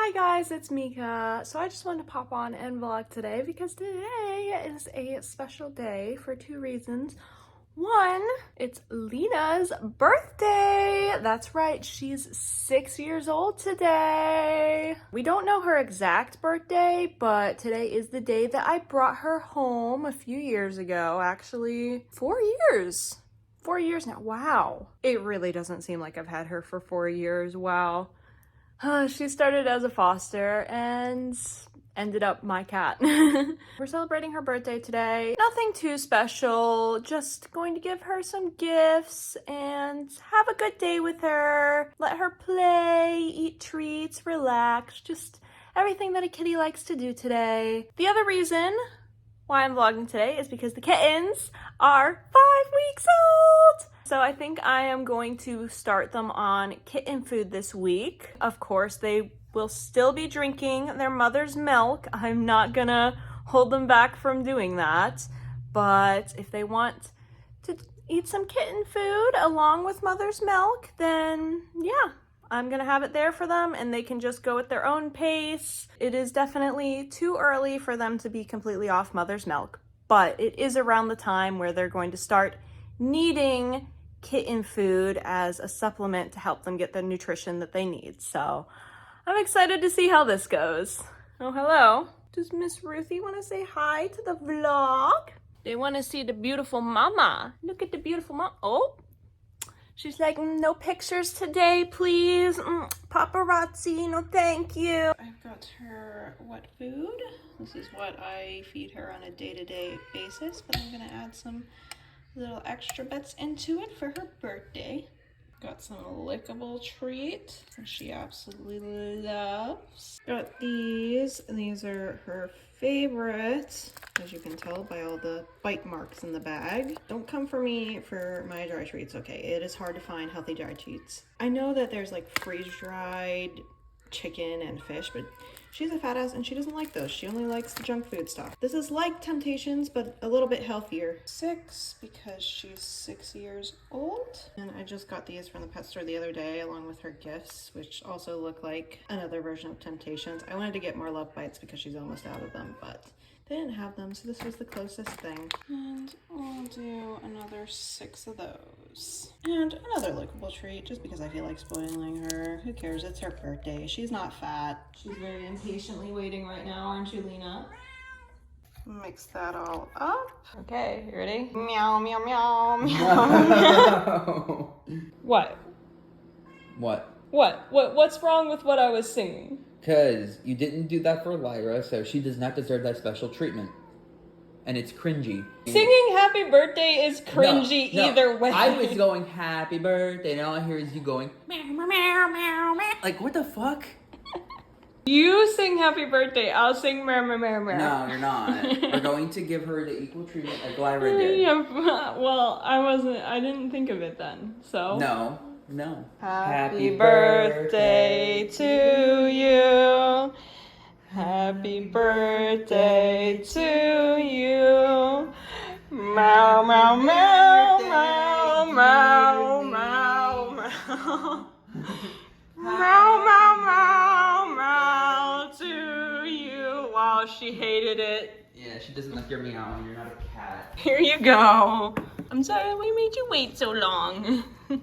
Hi guys, it's Mika. So I just wanted to pop on and vlog today because today is a special day for two reasons. One, it's Lina's birthday. That's right, she's 6 years old today. We don't know her exact birthday, but today is the day that I brought her home a few years ago. Actually, 4 years. 4 years now. Wow. It really doesn't seem like I've had her for 4 years. Wow. She started as a foster and ended up my cat. We're celebrating her birthday today. Nothing too special, just going to give her some gifts and have a good day with her. Let her play, eat treats, relax, just everything that a kitty likes to do today. The other reason why I'm vlogging today is because the kittens are 5 weeks old. So I think I am going to start them on kitten food this week. Of course, they will still be drinking their mother's milk. I'm not gonna hold them back from doing that. But if they want to eat some kitten food along with mother's milk, then yeah, I'm gonna have it there for them and they can just go at their own pace. It is definitely too early for them to be completely off mother's milk, but it is around the time where they're going to start needing kitten food as a supplement to help them get the nutrition that they need. So I'm excited to see how this goes. Oh, hello. Does Miss Ruthie want to say hi to the vlog? They want to see the beautiful mama. Look at the beautiful mama. Oh, she's like, no pictures today, please. Paparazzi, no thank you. I've got her wet food. This is what I feed her on a day-to-day basis, but I'm gonna add some little extra bits into it for her birthday. Got some lickable treat that she absolutely loves. Got these, and these are her favorites, as you can tell by all the bite marks in the bag. Don't come for me for my dry treats, okay? It is hard to find healthy dry treats. I know that there's like freeze-dried chicken and fish, but she's a fat ass and she doesn't like those. She only likes the junk food stuff. This is like Temptations, but a little bit healthier. 6 because she's 6 years old. And I just got these from the pet store the other day along with her gifts, which also look like another version of Temptations. I wanted to get more Love Bites because she's almost out of them, but they didn't have them, so this was the closest thing. And we'll do another 6 of those. And another lickable treat, just because I feel like spoiling her. Who cares? It's her birthday. She's not fat. She's very impatiently waiting right now, aren't you, Lina? Mix that all up. Okay, you ready? Meow, meow, meow, meow, meow. What? What's wrong with what I was singing? Because you didn't do that for Lyra, so she does not deserve that special treatment. And it's cringy. Singing happy birthday is cringy either way. I was going happy birthday, and all I hear is you going meow, meow, meow, meow, meow. Like, what the fuck? You sing happy birthday, I'll sing meow, meow, meow, meow. No, you're not. We're going to give her the equal treatment like Lyra did. Yeah, well, I didn't think of it then, so. No. Happy birthday to you. Happy birthday to you. Meow, meow, meow, meow, meow, meow, meow. Meow, meow, meow, meow to you. Wow, she hated it. Yeah, she doesn't like your meow. You're not a cat. Here you go. I'm sorry we made you wait so long. Of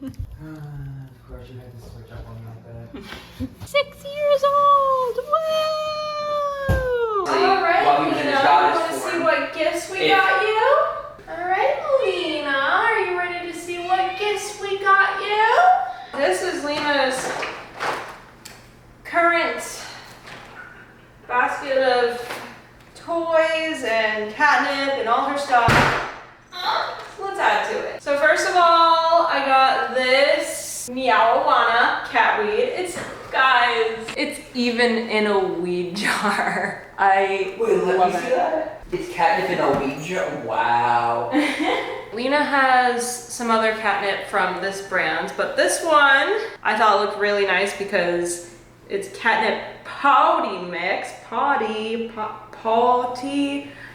course, you had to switch up on like that. 6 years old! Woo! Alright, Lina, want to see what gifts we got you? Alright, Lina, are you ready to see what gifts we got you? This is Lina's current basket of toys and catnip and all her stuff. So let's add to it. So first of all, I got this Meowana cat weed. It's even in a weed jar. Wait, let me see that. It's catnip in a weed jar? Wow. Lina has some other catnip from this brand, but this one I thought looked really nice because it's catnip potty mix. Potty.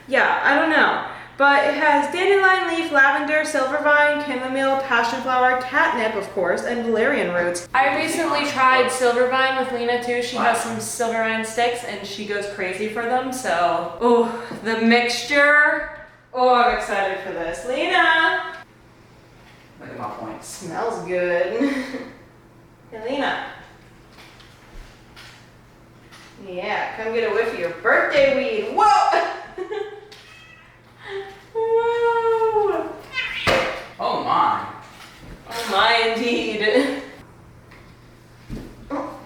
Yeah, I don't know. But it has dandelion leaf, lavender, silver vine, chamomile, passion flower, catnip, of course, and valerian roots. I recently tried silver vine with Lina too. She has some silver vine sticks and she goes crazy for them. So, oh, the mixture. Oh, I'm excited for this. Lina! Look at my point. Smells good. Hey, Lina. Yeah, come get a whiff of your birthday weed. Whoa! Whoa! Oh my. Oh my, indeed. Oh,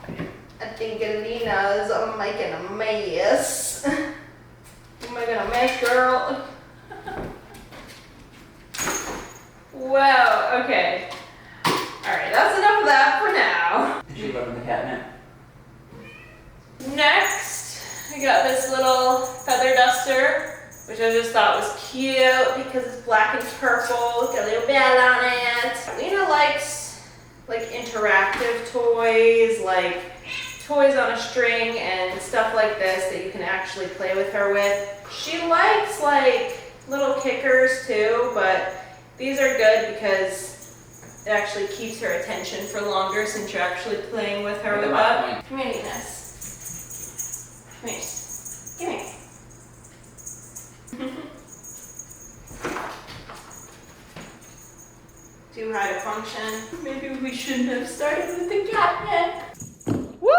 I think Lina's making a mess. You making a mess, girl? Wow, okay. Alright, that's enough of that for now. Did you love the catnip? Next, I got this little feather duster, which I just thought was cute because it's black and purple, got a little bell on it. Lina likes like interactive toys, like toys on a string and stuff like this that you can actually play with her with. She likes like little kickers too, but these are good because it actually keeps her attention for longer since you're actually playing with her with that. Come here, Lina. Come here. Come here. Too high to function. Maybe we shouldn't have started with the catnip. Woo!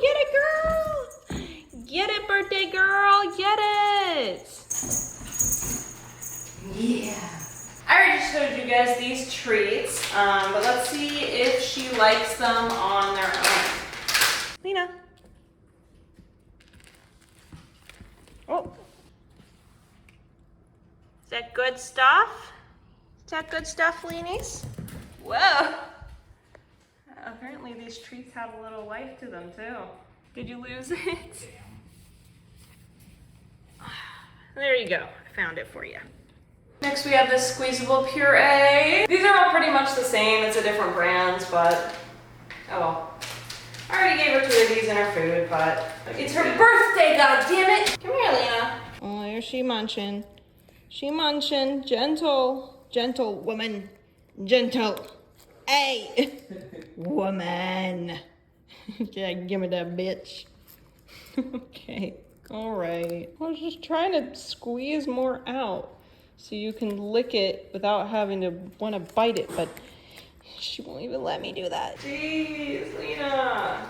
Get it, girl! Get it, birthday girl! Get it! Yeah. I already showed you guys these treats, but let's see if she likes them on their own. Lina. Oh. Is that good stuff? Is that good stuff, Leanies? Whoa. Apparently these treats have a little life to them too. Did you lose it? There you go. I found it for you. Next we have this squeezable puree. These are all pretty much the same. It's a different brands, but oh well. I already gave her 2 of these in her food, but it's her birthday, god damn it! Come here, Lina. Oh, there's she munching. She munching. Gentle. Gentle woman. Gentle. Hey! Woman. Yeah, give me that bitch. Okay. Alright. I was just trying to squeeze more out so you can lick it without having to want to bite it, but she won't even let me do that. Jeez, Lina.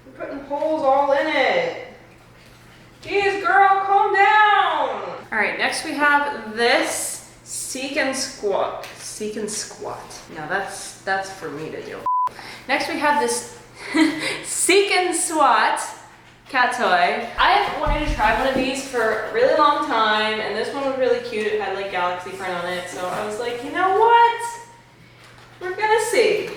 You're putting holes all in it. Jeez, girl, calm down. Alright, next we have this seek and squat. Seek and squat. No, that's for me to do. Next we have this seek and swat cat toy. I've wanted to try one of these for a really long time, and this one was really cute. It had like galaxy print on it, so I was like, you know what? We're gonna see.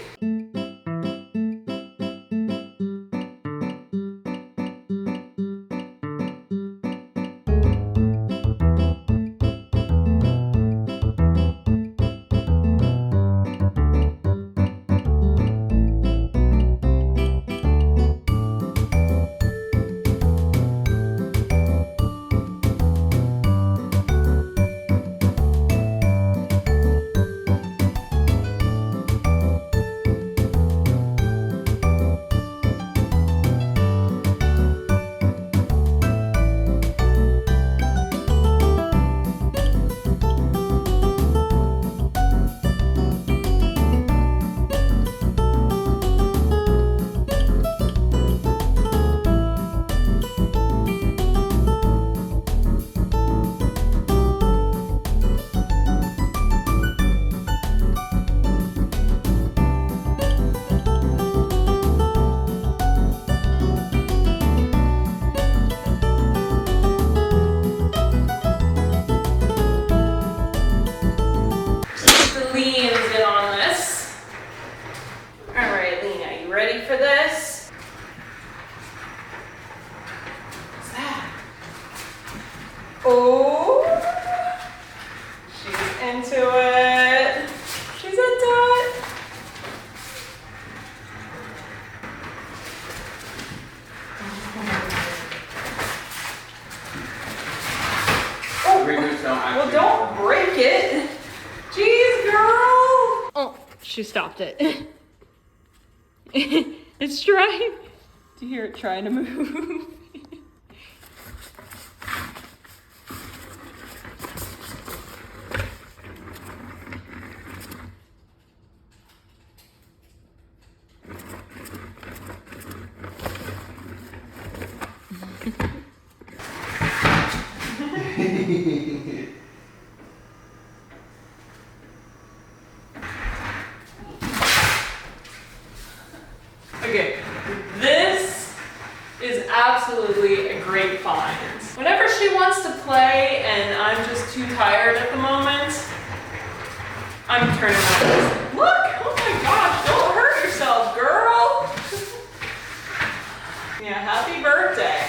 Oh, she's into it. She's into it. Oh. don't actually. Well, don't break it. Jeez, girl. Oh, she stopped it. It's trying. Do you hear it trying to move? Okay, this is absolutely a great find. Whenever she wants to play and I'm just too tired at the moment, I'm turning on this. Look! Oh my gosh, don't hurt yourself, girl! Yeah, happy birthday.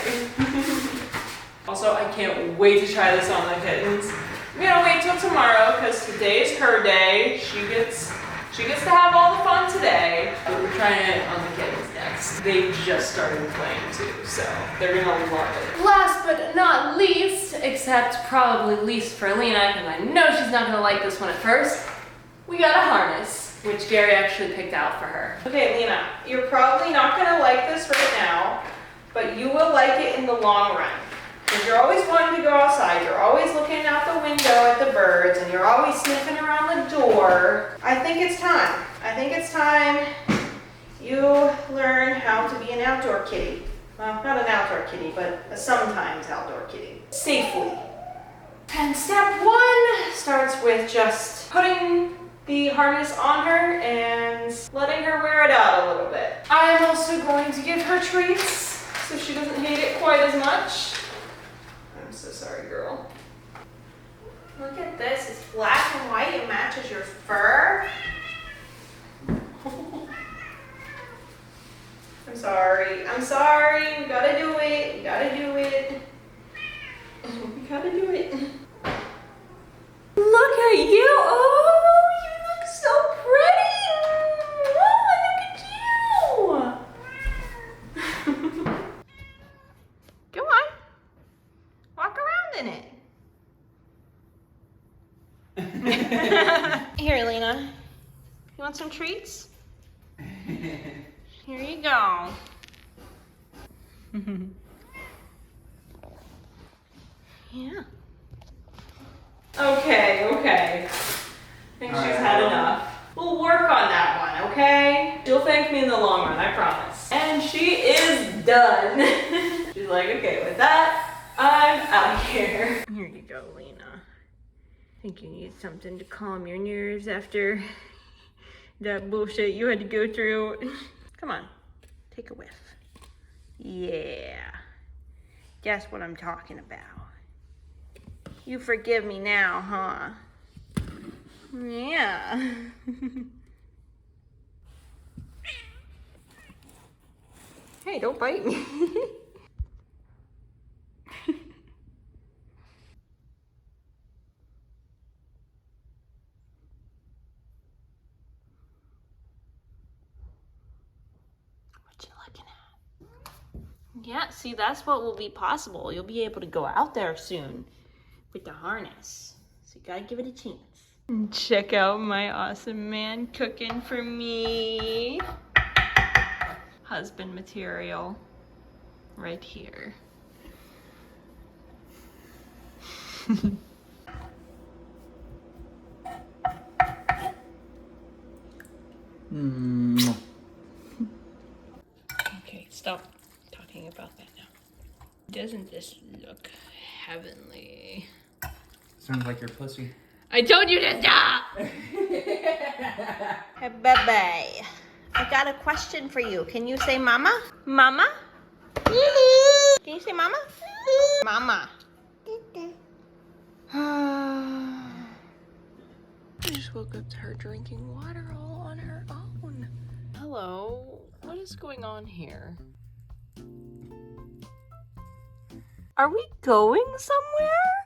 Also, I can't wait to try this on the kittens. I'm gonna wait till tomorrow because today's her day. She gets to have all the fun today. But we're trying it on the kittens next. They just started playing too, so they're gonna love it. Last but not least, except probably least for Lina, because I know she's not gonna like this one at first, we got a harness, which Gary actually picked out for her. Okay, Lina, you're probably not gonna like this right now, but you will like it in the long run. Because you're always wanting to go outside, you're always looking out the window at the birds, and you're always sniffing around the door. I think it's time. I think it's time you learn how to be an outdoor kitty. Well, not an outdoor kitty, but a sometimes outdoor kitty. Safely. And step one starts with just putting the harness on her and letting her wear it out a little bit. I'm also going to give her treats so she doesn't hate it quite as much. I'm so sorry, girl. Look at this, it's black and white, it matches your fur. I'm sorry, we gotta do it, we gotta do it. We gotta do it. Look at you, oh, you look so pretty. Oh, look at you. Come on. Walk around in it. Here, Lina. You want some treats? Here you go. Yeah. Okay. I think she's had enough. We'll work on that one, okay? She'll thank me in the long run, I promise. And she is done. She's like, okay, with that, I'm out of here. Here you go, Lina. I think you need something to calm your nerves after that bullshit you had to go through. Come on, take a whiff. Yeah, that's what I'm talking about. You forgive me now, huh? Yeah. Hey, don't bite me. Yeah, see, that's what will be possible. You'll be able to go out there soon with the harness. So you gotta give it a chance. And check out my awesome man cooking for me. Husband material right here. Okay, stop talking about that now. Doesn't this look heavenly? Sounds like your pussy. I told you to stop! Hey, baby. I got a question for you. Can you say mama? Mama? Can you say mama? Mama. I just woke up to her drinking water all on her own. Hello, what is going on here? Are we going somewhere?